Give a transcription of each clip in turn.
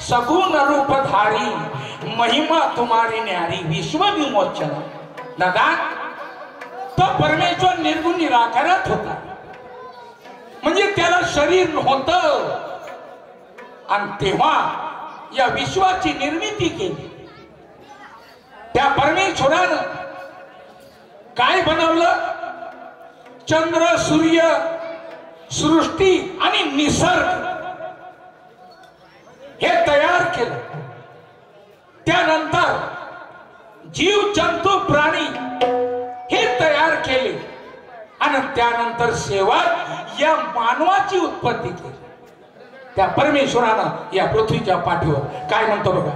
सगुण रूपधारी महिमा तुम्हारी न्यारी विश्व विमोचन। दादा तो परमेश्वर निर्गुण निराकारच होता, म्हणजे त्याला शरीर नव्हतं आणि तेव्हा या विश्वाची निर्मिती केली। त्या परमेश्वरानं काय बनवलं? चंद्र सूर्य सृष्टी आणि निसर्ग हे तयार केलं। त्यानंतर जीव जंतू प्राणी हे तयार केले आणि त्यानंतर शेवट या मानवाची उत्पत्ती केली। त्या परमेश्वरानं या पृथ्वीच्या पाठीवर काय म्हणतो बघा।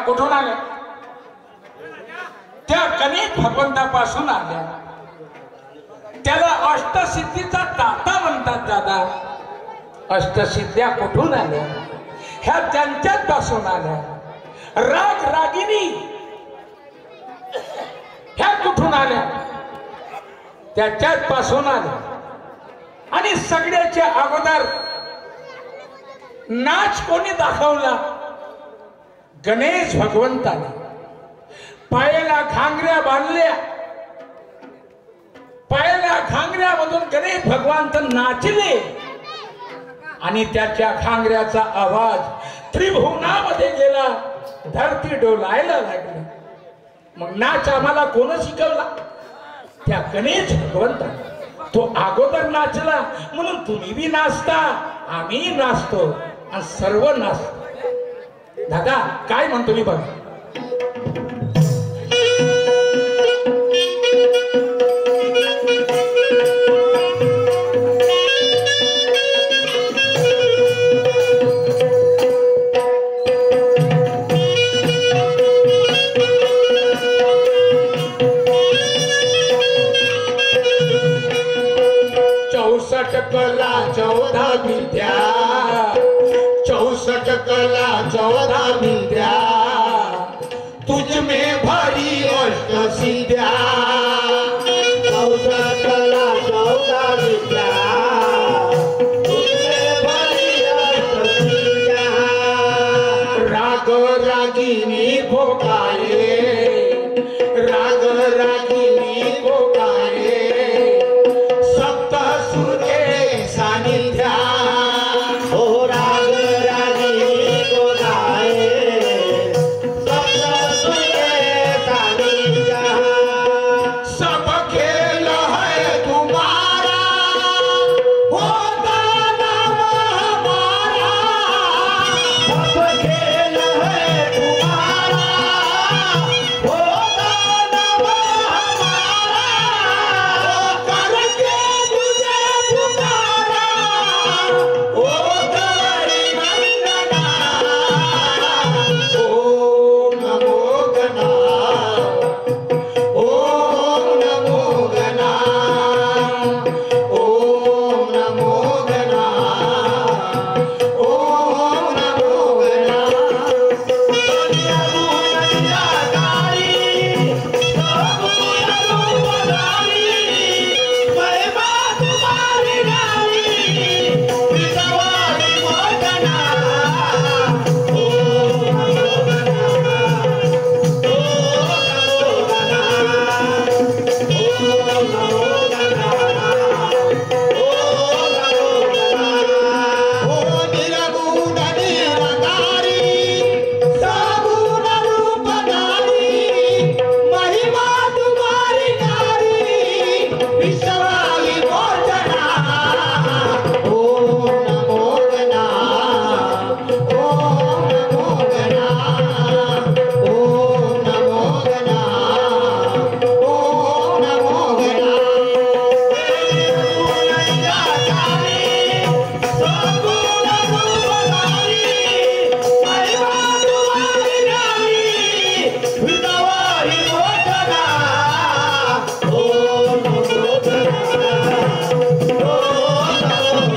कुठून आल्या? त्या गणेश भगवंतापासून आल्या। त्याला अष्टसिद्धीचा दाता म्हणतात। दादा अष्टसिद्ध्या कुठून आल्या? ह्या त्यांच्याच पासून आल्या। राग रागिनी ह्या कुठून आल्या? त्याच्याच पासून आल्या। आणि सगळ्याच्या अगोदर नाच कोणी दाखवला? गणेश भगवंताने। पायाला घांगऱ्या बांधल्या, पायाला घांगऱ्यामधून गणेश भगवंत नाचले आणि त्याच्या घांगऱ्याचा आवाज त्रिभुवनामध्ये गेला, धरती डोलायला लागली। मग नाच आम्हाला कोण शिकवला? त्या गणेश भगवंताने। तो अगोदर नाचला म्हणून तुम्ही बी नाचता, आम्ही नाचतो आणि सर्व नाचतो। दादा काय म्हणतो मी बघ। 14 विद्या 64 कला 14 विद्या तुझ में भरी अष्ट सिद्ध्या 14 कला 14 विद्या तुझ में भरी अष्ट सिद्ध्या राग रागिनी भोकाये राग रागिनी भोकाये सप्त सुर के सानिध्या हो राग रागिनी भोकाये सप्त सुर के सानिध्या सब खेल है तुम्हारा होता नाम हमारा सब खेल है तुम्हारा होता नाम हमारा करके तुझे पुकारा ओ गौरी वंदना ओम नमो गणा ओम नमो गणा ओम नमो गणा ओम नमो गणा दुनिया दुनिया गाई सब दुनिया महिमा तुम्हारी गाई विश्वासी मोचना ओम नमो गणा ओम नमो गणा ओ निरगुण निराकारी सगुण रूपधारी महिमा तुम्हारी नारी विश्वासी मोचना ओम नमो गणा ओम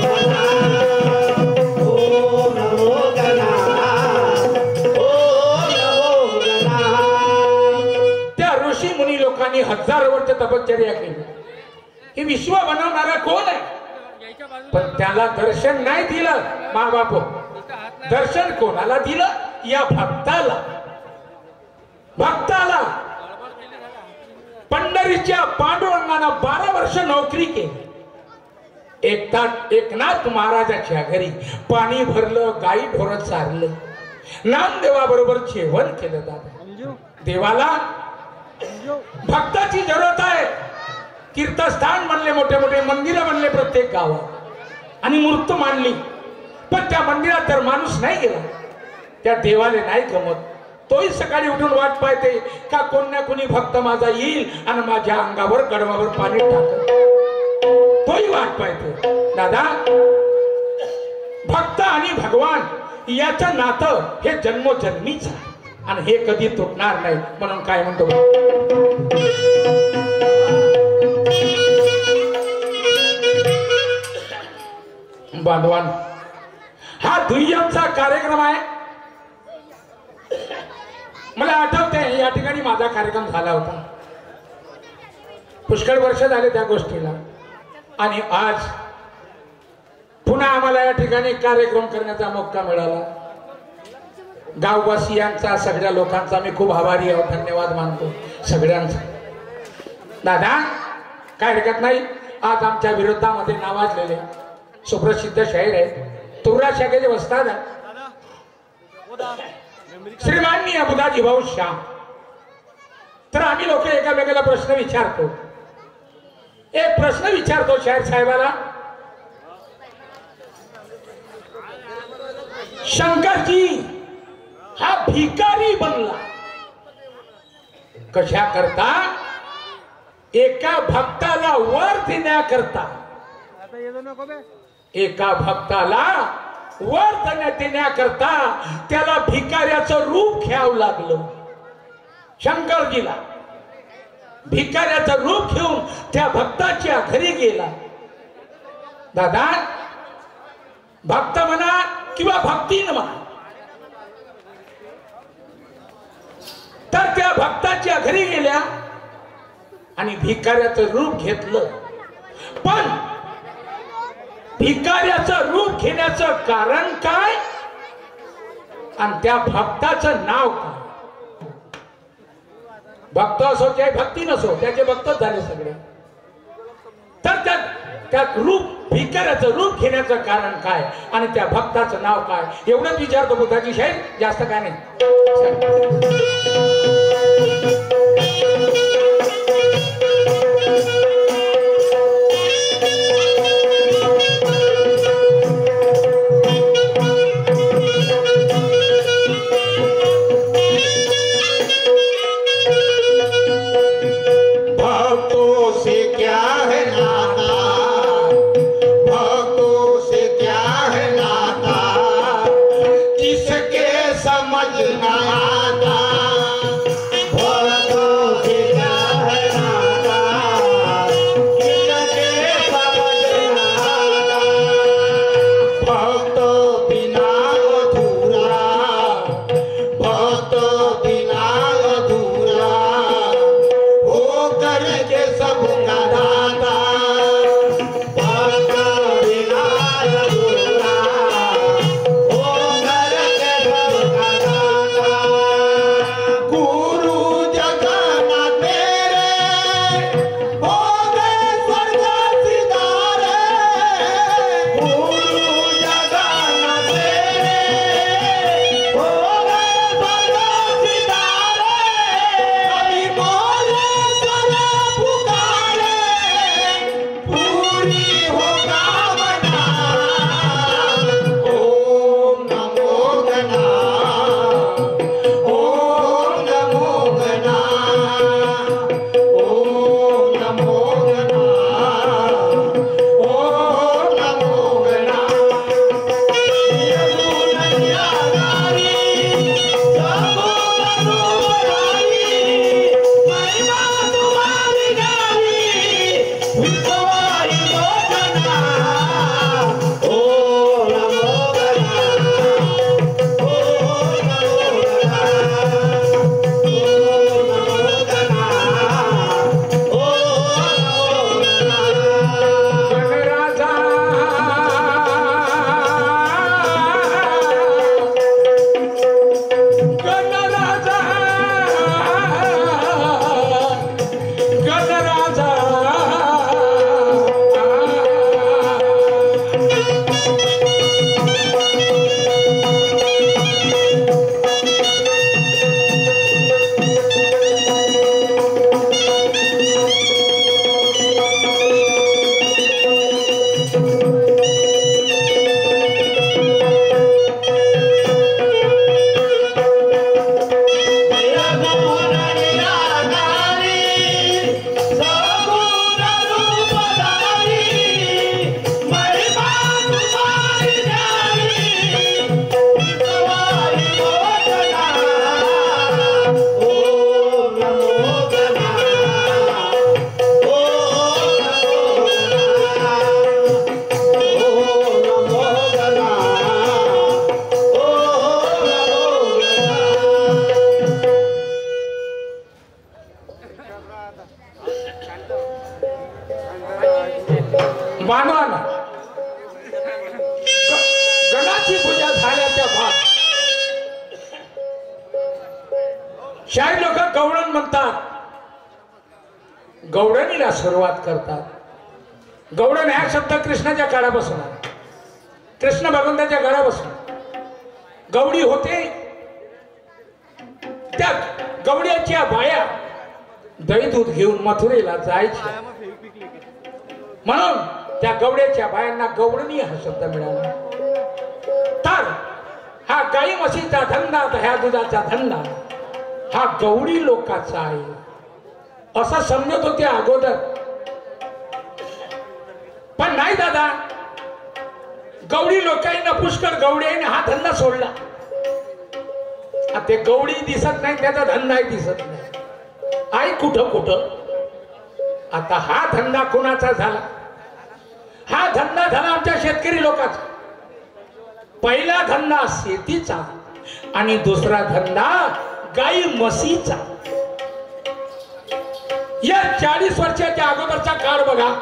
नमो गणा ओम नमो गणा ओम नमो गणा त्या ऋषी मुनी लोकांनी हजारो वर्ष तपश्चर्या केली हे विश्व बनवणारा कोण आहे पण त्याला दर्शन नाही दिलं मा बाप दर्शन कोणाला दिलं या भक्ताला भक्ताला पंढरीच्या पांडुरंगानं 12 वर्ष नोकरी केली एकनाथ महाराजाच्या घरी पाणी भरलं गाई ढोरं चारलं नामदेवाबरोबर जेवण केलं दादा देवाला भक्ताची जरूरत आहे तीर्थस्थान म्हणले मोठे मोठे मंदिरं म्हणले प्रत्येक गावात आणि मूर्त मांडली पण त्या मंदिरात तर माणूस नाही गेला त्या देवाला नाही गमत तोही सकाळी उठून वाट पाहते का कोण ना कोणी भक्त माझा येईल आणि माझ्या अंगावर गडवावर पाणी टाकत तोही वाट पाहते दादा भक्त आणि भगवान याचं नातं हे जन्मोजन्मीच आहे आणि हे कधी तुटणार नाही म्हणून काय म्हणतो बांधवान हा दुय्यमचा कार्यक्रम आहे मला आठवते या ठिकाणी माझा कार्यक्रम झाला होता पुष्कळ वर्ष झाले त्या गोष्टीला आणि आज पुन्हा आम्हाला या ठिकाणी कार्यक्रम करण्याचा मौका मिळाला गाववासियांचा सगळ्या लोकांचा मी खूप आभारी आहोत धन्यवाद मानतो सगळ्यांचा दादा काय हरकत नाही आज आमच्या विरोधामध्ये नावाजलेले सुप्रसिद्ध शाहीर आहेत तुर्रा शाखेचे वस्ताद श्रीमाननीय बुधाजी भाऊ श्याम तर आम्ही लोक एकामेकाला प्रश्न विचारतो एक प्रश्न विचारतो शाहीर साहेबाला शंकरजी हा भिकारी बनला कशा करता एका भक्ताला वर देण्याकरता एका भक्ताला वर देण्याकरता त्याला भिकाऱ्याचं रूप घ्यावं लागलं शंकरजीला भिकाऱ्याचं रूप घेऊन त्या भक्ताच्या घरी गेला दादा भक्त म्हणा किंवा भक्तीन म्हणा, तर त्या भक्ताच्या घरी गेल्या आणि भिकाऱ्याचं रूप घेतलं. पण भिकाऱ्याचं रूप घेण्याचं कारण काय आणि त्या भक्ताचं नाव काय? भक्त असो चाहे भक्ती नसो, त्याचे भक्तच झाले सगळे. तर त्या रूप भिकाऱ्याचं रूप घेण्याचं कारण काय आणि त्या भक्ताचं नाव काय, एवढंच विचारतो बुद्धाची शाहीर, जास्त काय नाही. गणाची पूजा झाल्याच्या बाद शाही लोक गवळण म्हणतात, गवळणीला सुरुवात करतात. गवळण हा शब्द कृष्णाच्या काळापासून, कृष्ण भगवंताच्या काळापासून गवडी होते. त्या गवड्याच्या बाया दही दूध घेऊन मथुरेला जायच्या, म्हणून त्या गवड्याच्या बायांना गवळणी हा शब्द मिळाला. तर हा गाई म्हशीचा धंदा, ह्या दुधाचा धंदा हा गवडी लोकांचा आहे असं समजत होते अगोदर. पण नाही दादा, गवडी लोकांना पुष्कळ गवड्याने हा धंदा सोडला. ते गवडी दिसत नाही, त्याचा धंदाही दिसत नाही. आई कुठं कुठं. आता हा धंदा कोणाचा झाला? हा धंदा झाला आमच्या शेतकरी लोकांचा. पहिला धंदा शेतीचा आणि दुसरा धंदा गाई म्हशीचा. या 40 वर्षाच्या अगोदरचा काळ बघा.